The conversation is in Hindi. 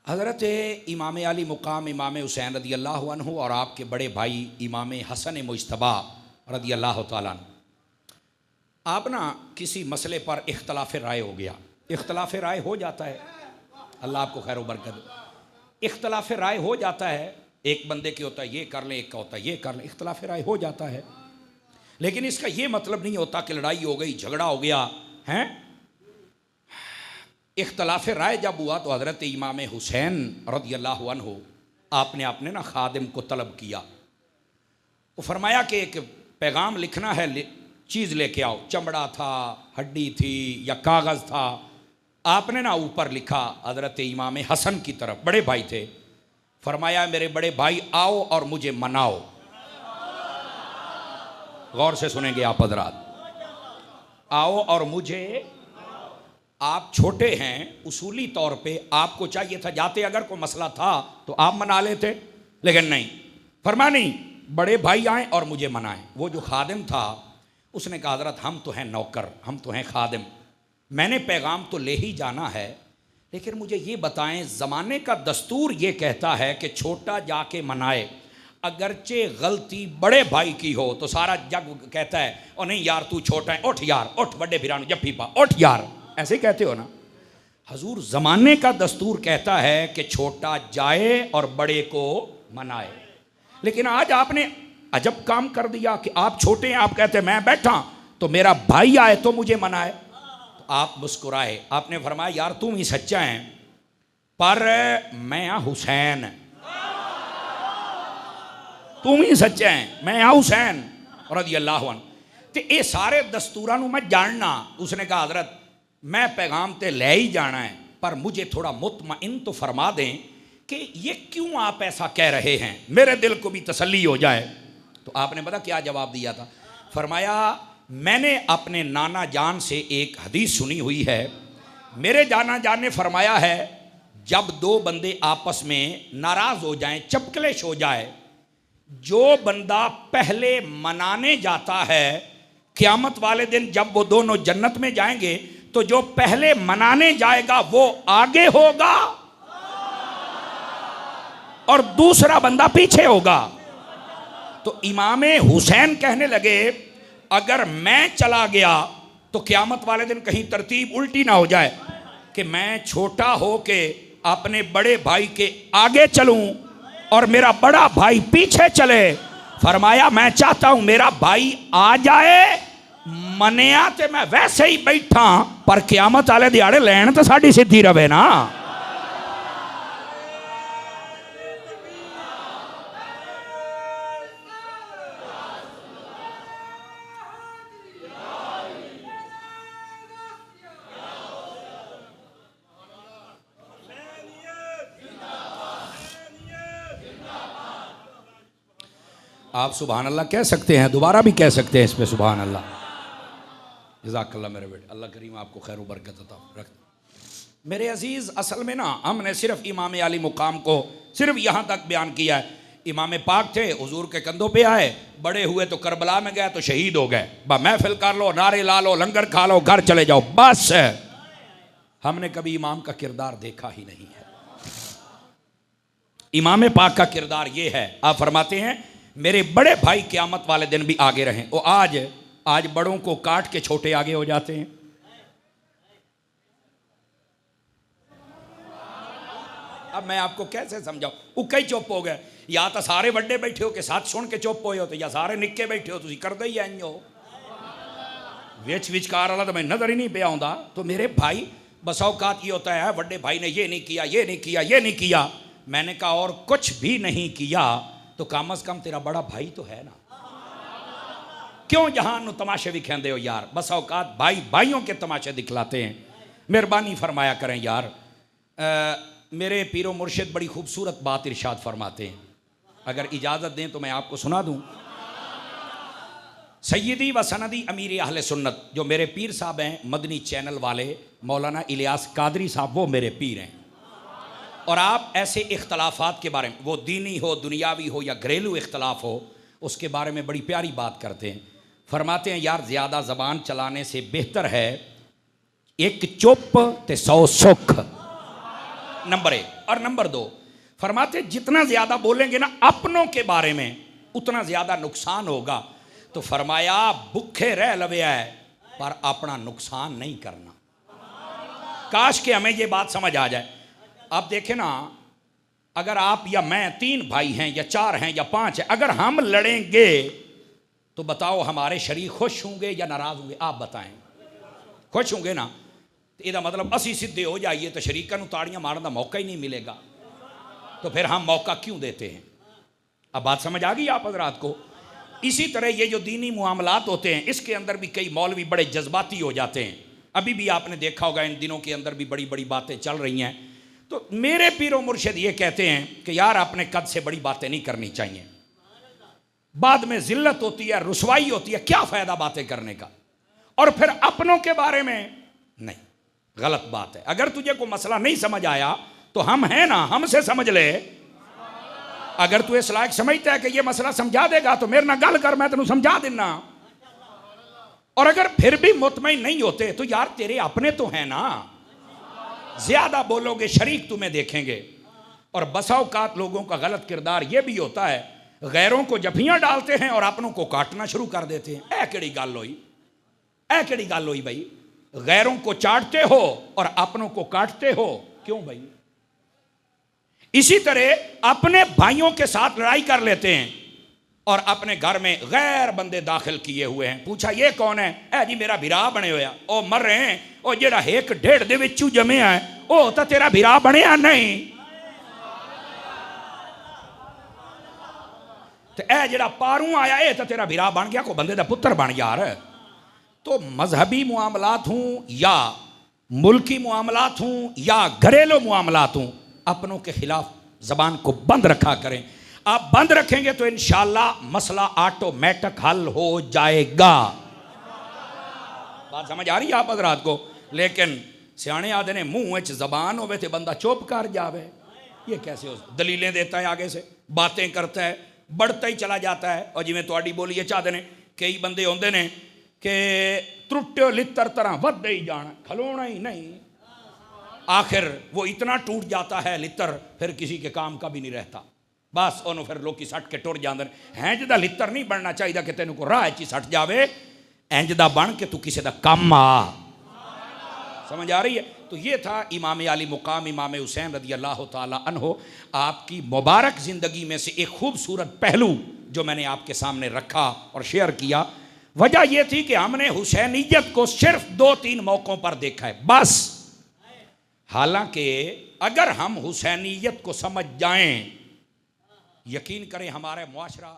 हज़रत इमाम अली मुकाम इमाम हुसैन रदी अल्लाह अन्हु और आपके बड़े भाई इमाम हसन मुज्तबा रदी अल्लाह तआला अन्हु, आप ना किसी मसले पर इख्तलाफ राय हो गया। इख्तलाफ राय हो जाता है, अल्लाह आपको खैर बरकत दे। इख्तलाफ राय हो जाता है, एक बंदे की होता है ये कर लें, एक का होता है ये कर लें, इख्तलाफ राय हो जाता है। लेकिन इसका ये मतलब नहीं होता कि लड़ाई हो गई, झगड़ा हो गया है। इख्तलाफ राय जब हुआ तो हज़रत इमाम हुसैन रज़ियल्लाहु अन्हु आपने ना खादिम को तलब किया। वो फरमाया कि एक पैगाम लिखना है, चीज़ लेके आओ। चमड़ा था, हड्डी थी या कागज़ था। आपने ना ऊपर लिखा हज़रत इमाम हसन की तरफ, बड़े भाई थे। फरमाया मेरे बड़े भाई आओ और मुझे मनाओ। गौर से सुनेंगे आप हज़रात, आओ और मुझे, आप छोटे हैं, उसूली तौर पे आपको चाहिए था जाते अगर कोई मसला था तो आप मना लेते, लेकिन नहीं, फरमा नहीं, बड़े भाई आए और मुझे मनाएं। वो जो खादिम था उसने कहा हज़रत हम तो हैं नौकर, हम तो हैं खादिम, मैंने पैगाम तो ले ही जाना है, लेकिन मुझे ये बताएं ज़माने का दस्तूर ये कहता है कि छोटा जाके मनाए, अगरचे गलती बड़े भाई की हो तो सारा जग कहता है और नहीं यार तू छोटा है, उठ यार उठ, बड़े भिरानु जब पीपा उठ यार, ऐसे कहते हो ना। हजूर ज़माने का दस्तूर कहता है कि छोटा जाए और बड़े को मनाए। लेकिन आज आपने अजब काम कर दिया कि आप छोटे हैं, आप कहते हैं मैं बैठा तो मेरा भाई आए तो मुझे मनाए। तो आप मुस्कुराए, आपने फरमाया यार तुम ही सच्चा है, पर मैं हुसैन, तुम ही सच्चा है, मैं हुसैन रज़ियल्लाहु अन्हु। तो ये सारे दस्तूरां नूं मैं जानना। उसने कहा हज़रत मैं पैगाम ते ले ही जाना है, पर मुझे थोड़ा मुतमइन तो फरमा दें कि ये क्यों आप ऐसा कह रहे हैं, मेरे दिल को भी तसल्ली हो जाए। तो आपने पता क्या जवाब दिया था? फरमाया मैंने अपने नाना जान से एक हदीस सुनी हुई है, मेरे नाना जान ने फरमाया है जब दो बंदे आपस में नाराज़ हो जाएं, चपकलेश हो जाए, जो बंदा पहले मनाने जाता है क़यामत वाले दिन जब वो दोनों जन्नत में जाएंगे तो जो पहले मनाने जाएगा वो आगे होगा और दूसरा बंदा पीछे होगा। तो इमाम हुसैन कहने लगे अगर मैं चला गया तो क़यामत वाले दिन कहीं तरतीब उल्टी ना हो जाए कि मैं छोटा हो के अपने बड़े भाई के आगे चलूं और मेरा बड़ा भाई पीछे चले। फरमाया मैं चाहता हूं मेरा भाई आ जाए, मनिया ते मैं वैसे ही बैठा, पर क़यामत वाले दिहाड़े लैन तो साडी सीधी रवे ना। आप सुभान अल्लाह कह सकते हैं, दोबारा भी कह सकते हैं इस पे सुभान अल्लाह। जज़ाकल्लाह मेरे बेटे, अल्लाह करीम आपको खैर बरकत अता रख। मेरे अजीज़ असल में ना हमने सिर्फ इमाम अली मुकाम को सिर्फ यहाँ तक बयान किया है। इमाम पाक थे, हुजूर के कंधों पे आए, बड़े हुए तो करबला में गए तो शहीद हो गए, महफिल कर लो, नारे ला लो, लंगर खा लो, घर चले जाओ, बस। हमने कभी इमाम का किरदार देखा ही नहीं है। इमाम पाक का किरदार ये है, आप फरमाते हैं मेरे बड़े भाई क़यामत वाले दिन भी आगे रहें। वो आज बड़ों को काट के छोटे आगे हो जाते हैं। अब मैं आपको कैसे समझाऊं, उक्का ही चुप हो गए, या तो सारे बड़े बैठे हो के साथ सुन के चुप हो तो या सारे निक्के बैठे हो तुम करते ही इंज हो। विचकार वाला तो मैं नजर ही नहीं पे आਉਂਦਾ। तो मेरे भाई बस औकात ये होता है बड़े भाई ने ये नहीं किया, ये नहीं किया, ये नहीं किया। मैंने कहा और कुछ भी नहीं किया तो कम अज कम तेरा बड़ा भाई तो है ना, क्यों जहां तमाशे दिखाते हो यार। बस औकात भाई भाइयों के तमाशे दिखलाते हैं। मेहरबानी फरमाया करें यार। मेरे पीरो मुर्शिद बड़ी खूबसूरत बात इरशाद फरमाते हैं, अगर इजाज़त दें तो मैं आपको सुना दूं। सैयदी व सनदी अमीर अहले सुन्नत, जो मेरे पीर साहब हैं मदनी चैनल वाले मौलाना इलियास कादरी साहब, वो मेरे पीर हैं। और आप ऐसे इख्तलाफात के बारे में, वो दीनी हो, दुनियावी हो या घरेलू इख्तलाफ हो, उसके बारे में बड़ी प्यारी बात करते हैं। फरमाते हैं यार ज़्यादा ज़बान चलाने से बेहतर है एक चुप ते 100 सुख। नंबर एक। और नंबर दो, फरमाते जितना ज्यादा बोलेंगे ना अपनों के बारे में उतना ज्यादा नुकसान होगा। तो फरमाया भूखे रह लवे है पर अपना नुकसान नहीं करना। काश के हमें ये बात समझ आ जाए। आप देखें ना, अगर आप या मैं 3 भाई हैं या 4 हैं या 5 हैं, अगर हम लड़ेंगे तो बताओ हमारे शरीक खुश होंगे या नाराज होंगे? आप बताएं। खुश होंगे ना, तो इसका मतलब असी सीधे हो जाइए तो शरीका नूं ताड़ियां मारने का मौका ही नहीं मिलेगा। तो फिर हम मौका क्यों देते हैं? अब बात समझ आ गई आप हजरात को? इसी तरह ये जो दीनी मुआमलात होते हैं इसके अंदर भी कई मौलवी बड़े जज्बाती हो जाते हैं। अभी भी आपने देखा होगा इन दिनों के अंदर भी बड़ी बड़ी बातें चल रही हैं। तो मेरे पीरो मुर्शिद ये कहते हैं कि यार अपने कद से बड़ी बातें नहीं करनी चाहिए, बाद में जिल्लत होती है, रुसवाई होती है, क्या फायदा बातें करने का। और फिर अपनों के बारे में नहीं, गलत बात है। अगर तुझे कोई मसला नहीं समझ आया तो हम हैं ना, हमसे समझ ले। अगर तू इस लायक समझता है कि ये मसला समझा देगा तो मेरे ना गल कर, मैं तेन समझा देना। और अगर फिर भी मुतमईन नहीं होते तो यार तेरे अपने तो हैं ना, ज्यादा बोलोगे शरीक तुम्हें देखेंगे। और बसा औकात लोगों का गलत किरदार यह भी होता है, गैरों को जफियां डालते हैं और अपनों को काटना शुरू कर देते हैं। ऐ केड़ी गल होई, ऐ केड़ी गल होई भाई? गैरों को चाटते हो और अपनों को काटते हो, क्यों भाई? इसी तरह अपने भाइयों के साथ लड़ाई कर लेते हैं और अपने घर में गैर बंदे दाखिल किए हुए हैं। पूछा ये कौन है? ऐ जी मेरा भिरा बने हुआ, ओ मर रहे हैं, ओ जेड़ा 1.5 दे विचू जमे है ओ तो तेरा भिरा बनिया नहीं। तो ऐ जेड़ा पारू आया ये तो तेरा भिरा बन गया, को बंदे दा पुत्र बन यार। तो मजहबी मामलात हूं या मुल्की मामलात हूं या घरेलू मामलात हूं, अपनों के खिलाफ जबान को बंद रखा करें। आप बंद रखेंगे तो इंशाअल्लाह मसला ऑटोमेटिक हल हो जाएगा। बात समझ आ रही है आप हजरात को? लेकिन सियाने आदे ने मुंह में जबान होवे तो बंदा चुप कर जावे, ये कैसे हो? दलीलें देता है, आगे से बातें करता है, बढ़ता ही चला जाता है। और जिमें तुहाडी बोली चाहते ने कई बंदे होंदे ने कि त्रुट्यो लित्तर तरह वधदे ही जाना, खलोना ही नहीं। आखिर वो इतना टूट जाता है लित्तर, फिर किसी के काम का भी नहीं रहता। बस उन्होंने फिर लोग सट के टुर जाते हैं। इंज दा लित्तर नहीं बनना चाहिए कि तेन को राह च सट जावे, इंज दा बन के तू किसी का कम आ। समझ आ रही है? तो ये था इमाम आली मुकाम इमाम हुसैन रदी अल्लाह ताला अन्हो, आपकी मुबारक ज़िंदगी में से एक खूबसूरत पहलू जो मैंने आपके सामने रखा और शेयर किया। वजह यह थी कि हमने हुसैनियत को सिर्फ 2-3 मौक़ों पर देखा है बस। हालांकि अगर हम हुसैनियत को समझ जाएं, यकीन करें हमारे मुआशरा